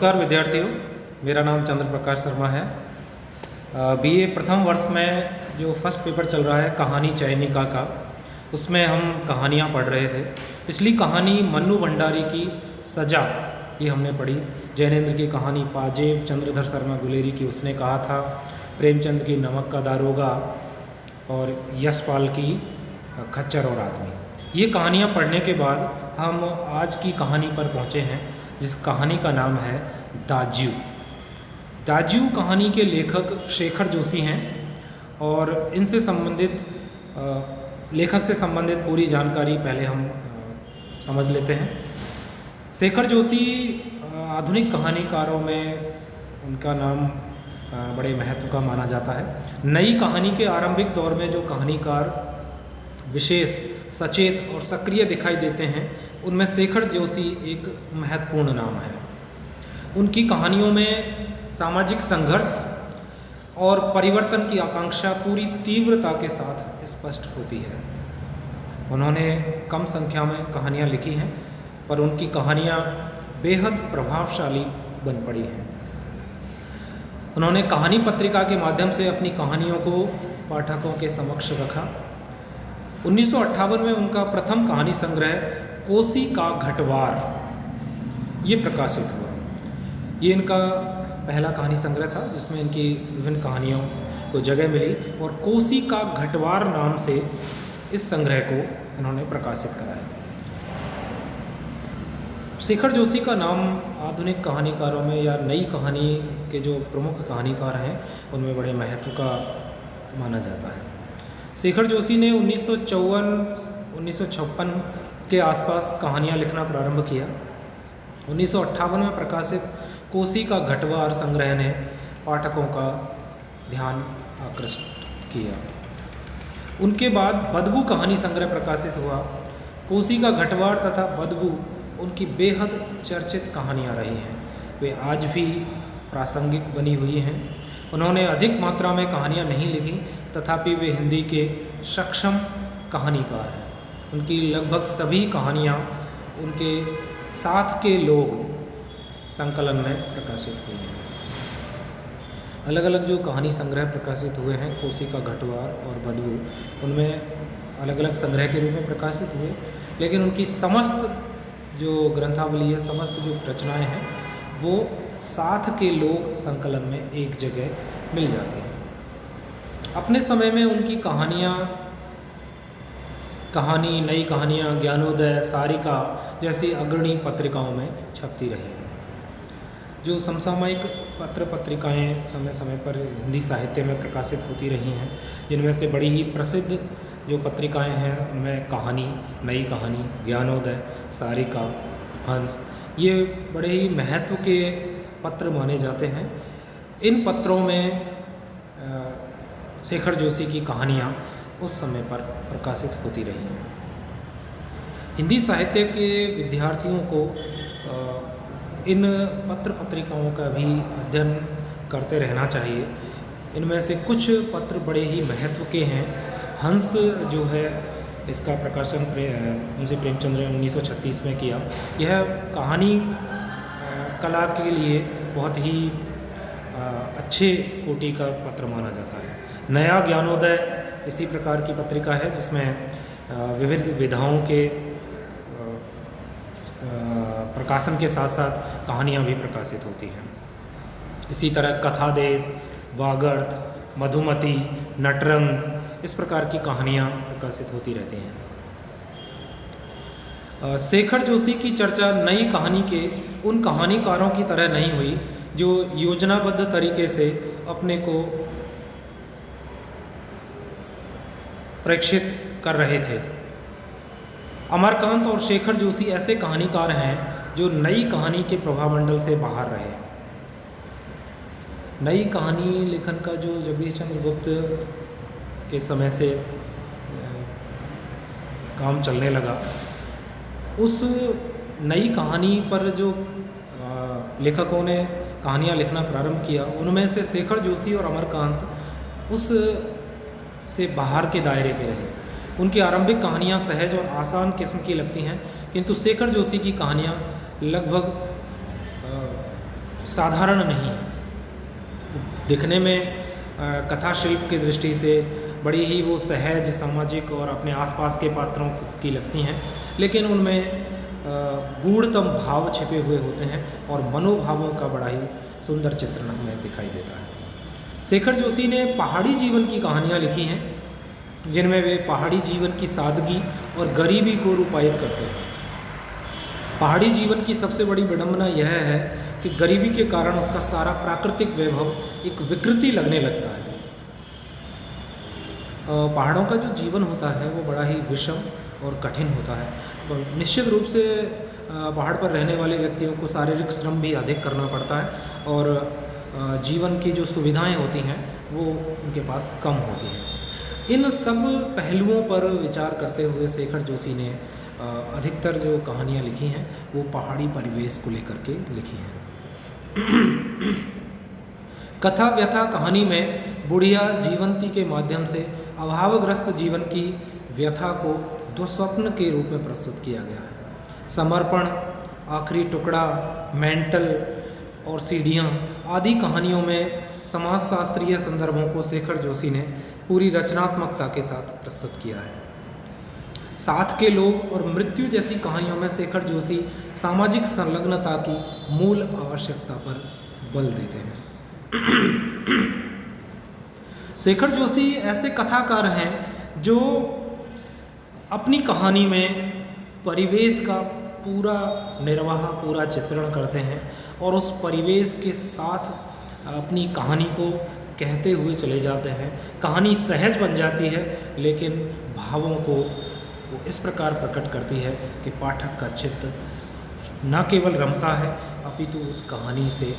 नमस्कार विद्यार्थियों, मेरा नाम चंद्र प्रकाश शर्मा है। बीए प्रथम वर्ष में जो फर्स्ट पेपर चल रहा है कहानी चयनिका का, उसमें हम कहानियाँ पढ़ रहे थे। पिछली कहानी मन्नू भंडारी की सजा, ये हमने पढ़ी। जैनेन्द्र की कहानी पाजेब, चंद्रधर शर्मा गुलेरी की उसने कहा था, प्रेमचंद की नमक का दारोगा और यशपाल की खच्चर और आदमी। ये कहानियाँ पढ़ने के बाद हम आज की कहानी पर पहुँचे हैं, जिस कहानी का नाम है दाज्यू। दाज्यू कहानी के लेखक शेखर जोशी हैं और इनसे संबंधित लेखक से संबंधित पूरी जानकारी पहले हम समझ लेते हैं। शेखर जोशी आधुनिक कहानीकारों में उनका नाम बड़े महत्व का माना जाता है। नई कहानी के आरंभिक दौर में जो कहानीकार विशेष सचेत और सक्रिय दिखाई देते हैं, उनमें शेखर जोशी एक महत्वपूर्ण नाम है। उनकी कहानियों में सामाजिक संघर्ष और परिवर्तन की आकांक्षा पूरी तीव्रता के साथ स्पष्ट होती है। उन्होंने कम संख्या में कहानियाँ लिखी हैं, पर उनकी कहानियाँ बेहद प्रभावशाली बन पड़ी हैं। उन्होंने कहानी पत्रिका के माध्यम से अपनी कहानियों को पाठकों के समक्ष रखा। 1958 में उनका प्रथम कहानी संग्रह कोसी का घटवार ये प्रकाशित हुआ। ये इनका पहला कहानी संग्रह था जिसमें इनकी विभिन्न कहानियों को जगह मिली, और कोसी का घटवार नाम से इस संग्रह को इन्होंने प्रकाशित कराया। शेखर जोशी का नाम आधुनिक कहानीकारों में या नई कहानी के जो प्रमुख कहानीकार हैं उनमें बड़े महत्व का माना जाता है। शेखर जोशी ने 1954-1956 के आसपास कहानियाँ लिखना प्रारंभ किया। 1958 में प्रकाशित कोसी का घटवार संग्रह ने पाठकों का ध्यान आकृष्ट किया। उनके बाद बदबू कहानी संग्रह प्रकाशित हुआ। कोसी का घटवार तथा बदबू उनकी बेहद चर्चित कहानियाँ रही हैं। वे आज भी प्रासंगिक बनी हुई हैं। उन्होंने अधिक मात्रा में कहानियाँ नहीं लिखी, तथापि वे हिंदी के सक्षम कहानीकार हैं। उनकी लगभग सभी कहानियाँ उनके साथ के लोग संकलन में प्रकाशित हुई हैं। अलग अलग जो कहानी संग्रह प्रकाशित हुए हैं, कोसी का घटवार और बदबू, उनमें अलग अलग संग्रह के रूप में प्रकाशित हुए, लेकिन उनकी समस्त जो ग्रंथावली है, समस्त जो रचनाएं हैं, वो साथ के लोग संकलन में एक जगह मिल जाते हैं। अपने समय में उनकी कहानी नई कहानियाँ ज्ञानोदय, सारिका जैसी अग्रणी पत्रिकाओं में छपती रही हैं। जो समसामयिक पत्र पत्रिकाएं समय समय पर हिंदी साहित्य में प्रकाशित होती रही हैं, जिनमें से बड़ी ही प्रसिद्ध जो पत्रिकाएं हैं उनमें कहानी, नई कहानी, ज्ञानोदय, सारिका, हंस, ये बड़े ही महत्व के पत्र माने जाते हैं। इन पत्रों में शेखर जोशी की कहानियाँ उस समय पर प्रकाशित होती रही हैं। हिंदी साहित्य के विद्यार्थियों को इन पत्र पत्रिकाओं का भी अध्ययन करते रहना चाहिए। इनमें से कुछ पत्र बड़े ही महत्व के हैं। हंस जो है, इसका प्रकाशन मुंशी प्रेमचंद ने 1936 में किया। यह कहानी कला के लिए बहुत ही अच्छे कोटि का पत्र माना जाता है। नया ज्ञानोदय इसी प्रकार की पत्रिका है, जिसमें विविध विधाओं के प्रकाशन के साथ साथ कहानियाँ भी प्रकाशित होती हैं। इसी तरह कथादेश, वागर्थ, मधुमती, नटरंग, इस प्रकार की कहानियाँ प्रकाशित होती रहती हैं। शेखर जोशी की चर्चा नई कहानी के उन कहानीकारों की तरह नहीं हुई जो योजनाबद्ध तरीके से अपने को प्रेक्षित कर रहे थे। अमरकांत और शेखर जोशी ऐसे कहानीकार हैं जो नई कहानी के प्रभावमंडल से बाहर रहे। नई कहानी लेखन का जो जगदीश चंद्र गुप्त के समय से काम चलने लगा, उस नई कहानी पर जो लेखकों ने कहानियाँ लिखना प्रारंभ किया, उनमें से शेखर जोशी और अमरकांत उस से बाहर के दायरे के रहे। उनकी आरंभिक कहानियाँ सहज और आसान किस्म की लगती हैं, किंतु शेखर जोशी की कहानियाँ लगभग साधारण नहीं है। दिखने में कथा शिल्प की दृष्टि से बड़ी ही वो सहज, सामाजिक और अपने आसपास के पात्रों की लगती हैं, लेकिन उनमें गूढ़तम भाव छिपे हुए होते हैं और मनोभावों का बड़ा ही सुंदर चित्रण हमें दिखाई देता है। शेखर जोशी ने पहाड़ी जीवन की कहानियाँ लिखी हैं, जिनमें वे पहाड़ी जीवन की सादगी और गरीबी को रूपायित करते हैं। पहाड़ी जीवन की सबसे बड़ी विडंबना यह है कि गरीबी के कारण उसका सारा प्राकृतिक वैभव एक विकृति लगने लगता है। पहाड़ों का जो जीवन होता है वो बड़ा ही विषम और कठिन होता है। निश्चित रूप से पहाड़ पर रहने वाले व्यक्तियों को शारीरिक श्रम भी अधिक करना पड़ता है और जीवन की जो सुविधाएं होती हैं वो उनके पास कम होती हैं। इन सब पहलुओं पर विचार करते हुए शेखर जोशी ने अधिकतर जो कहानियाँ लिखी हैं वो पहाड़ी परिवेश को लेकर के लिखी हैं। कथा व्यथा कहानी में बुढ़िया जीवंती के माध्यम से अभावग्रस्त जीवन की व्यथा को दुस्वप्न के रूप में प्रस्तुत किया गया है। समर्पण, आखिरी टुकड़ा, मेंटल और सीढ़ियाँ आदि कहानियों में समाजशास्त्रीय संदर्भों को शेखर जोशी ने पूरी रचनात्मकता के साथ प्रस्तुत किया है। साथ के लोग और मृत्यु जैसी कहानियों में शेखर जोशी सामाजिक संलग्नता की मूल आवश्यकता पर बल देते हैं। शेखर जोशी ऐसे कथाकार हैं जो अपनी कहानी में परिवेश का पूरा निर्वाह, पूरा चित्रण करते हैं और उस परिवेश के साथ अपनी कहानी को कहते हुए चले जाते हैं। कहानी सहज बन जाती है, लेकिन भावों को वो इस प्रकार प्रकट करती है कि पाठक का चित्त न केवल रमता है अपितु उस कहानी से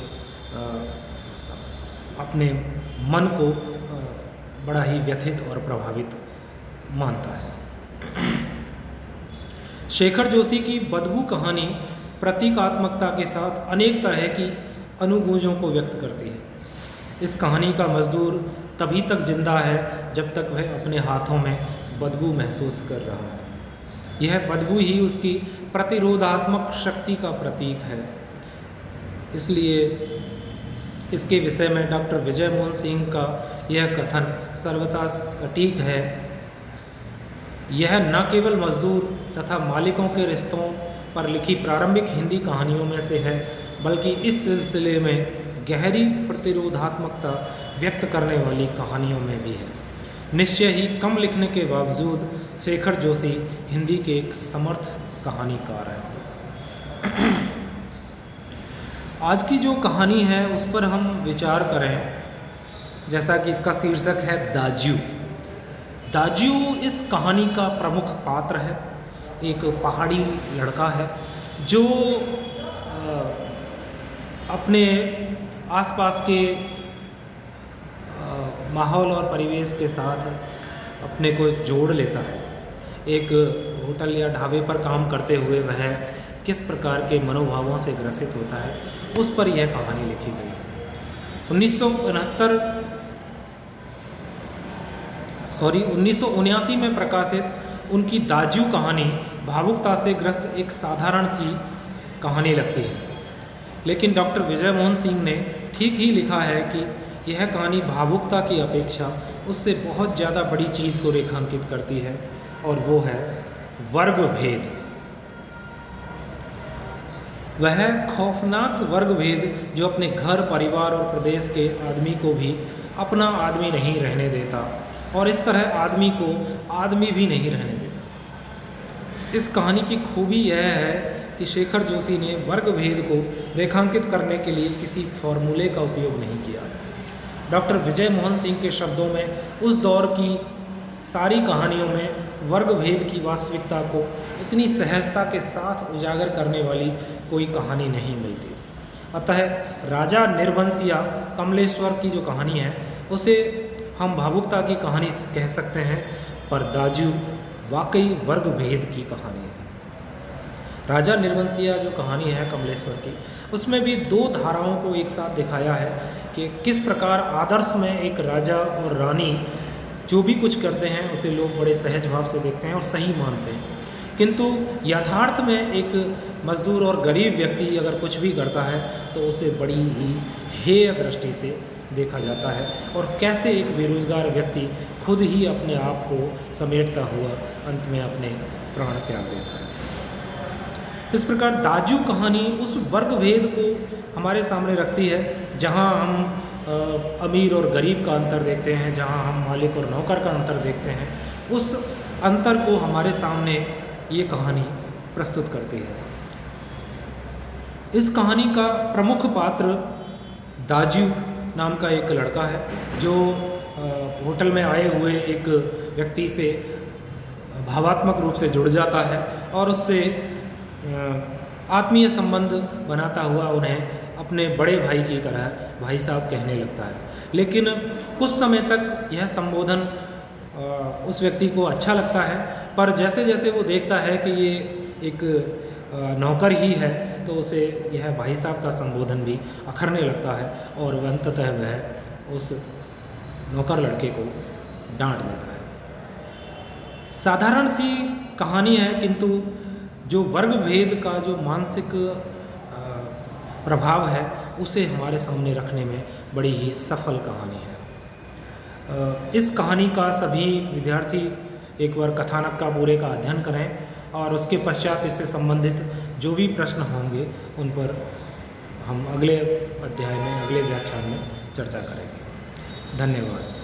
अपने मन को बड़ा ही व्यथित और प्रभावित मानता है। शेखर जोशी की बदबू कहानी प्रतीकात्मकता के साथ अनेक तरह की अनुगूंजों को व्यक्त करती है। इस कहानी का मजदूर तभी तक जिंदा है जब तक वह अपने हाथों में बदबू महसूस कर रहा है। यह बदबू ही उसकी प्रतिरोधात्मक शक्ति का प्रतीक है। इसलिए इसके विषय में डॉक्टर विजय मोहन सिंह का यह कथन सर्वथा सटीक है। यह न केवल मजदूर तथा मालिकों के रिश्तों पर लिखी प्रारंभिक हिंदी कहानियों में से है, बल्कि इस सिलसिले में गहरी प्रतिरोधात्मकता व्यक्त करने वाली कहानियों में भी है। निश्चय ही कम लिखने के बावजूद शेखर जोशी हिंदी के एक समर्थ कहानीकार हैं। आज की जो कहानी है उस पर हम विचार करें, जैसा कि इसका शीर्षक है दाजू। दाजू इस कहानी का प्रमुख पात्र है। एक पहाड़ी लड़का है जो अपने आसपास के माहौल और परिवेश के साथ अपने को जोड़ लेता है। एक होटल या ढाबे पर काम करते हुए वह किस प्रकार के मनोभावों से ग्रसित होता है, उस पर यह कहानी लिखी गई है। 1979 में प्रकाशित उनकी दाजू कहानी भावुकता से ग्रस्त एक साधारण सी कहानी लगती है, लेकिन डॉक्टर विजय मोहन सिंह ने ठीक ही लिखा है कि यह कहानी भावुकता की अपेक्षा उससे बहुत ज़्यादा बड़ी चीज़ को रेखांकित करती है, और वो है वर्ग भेद। वह खौफनाक वर्ग भेद जो अपने घर, परिवार और प्रदेश के आदमी को भी अपना आदमी नहीं रहने देता और इस तरह आदमी को आदमी भी नहीं रहने देता। इस कहानी की खूबी यह है कि शेखर जोशी ने वर्ग भेद को रेखांकित करने के लिए किसी फॉर्मूले का उपयोग नहीं किया। डॉक्टर विजय मोहन सिंह के शब्दों में उस दौर की सारी कहानियों में वर्ग भेद की वास्तविकता को इतनी सहजता के साथ उजागर करने वाली कोई कहानी नहीं मिलती। अतः राजा निर्वंशिया कमलेश्वर की जो कहानी है उसे हम भावुकता की कहानी कह सकते हैं, पर दाजू वाकई वर्ग भेद की कहानी है। राजा निर्वंशिया जो कहानी है कमलेश्वर की, उसमें भी दो धाराओं को एक साथ दिखाया है कि किस प्रकार आदर्श में एक राजा और रानी जो भी कुछ करते हैं उसे लोग बड़े सहज भाव से देखते हैं और सही मानते हैं, किंतु यथार्थ में एक मज़दूर और गरीब व्यक्ति अगर कुछ भी करता है तो उसे बड़ी ही हेय दृष्टि से देखा जाता है, और कैसे एक बेरोज़गार व्यक्ति खुद ही अपने आप को समेटता हुआ अंत में अपने प्राण त्याग देता है। इस प्रकार दाजू कहानी उस वर्ग भेद को हमारे सामने रखती है जहाँ हम अमीर और गरीब का अंतर देखते हैं, जहाँ हम मालिक और नौकर का अंतर देखते हैं। उस अंतर को हमारे सामने ये कहानी प्रस्तुत करती है। इस कहानी का प्रमुख पात्र दाजू नाम का एक लड़का है जो होटल में आए हुए एक व्यक्ति से भावात्मक रूप से जुड़ जाता है और उससे आत्मीय संबंध बनाता हुआ उन्हें अपने बड़े भाई की तरह भाई साहब कहने लगता है। लेकिन कुछ समय तक यह संबोधन उस व्यक्ति को अच्छा लगता है, पर जैसे जैसे वो देखता है कि ये एक नौकर ही है तो उसे यह भाई साहब का संबोधन भी अखरने लगता है और अंततः वह उस नौकर लड़के को डांट देता है। साधारण सी कहानी है, किंतु जो वर्ग भेद का जो मानसिक प्रभाव है उसे हमारे सामने रखने में बड़ी ही सफल कहानी है। इस कहानी का सभी विद्यार्थी एक बार कथानक का पूरे का अध्ययन करें और उसके पश्चात इससे संबंधित जो भी प्रश्न होंगे उन पर हम अगले अध्याय में, अगले व्याख्यान में चर्चा करेंगे। धन्यवाद।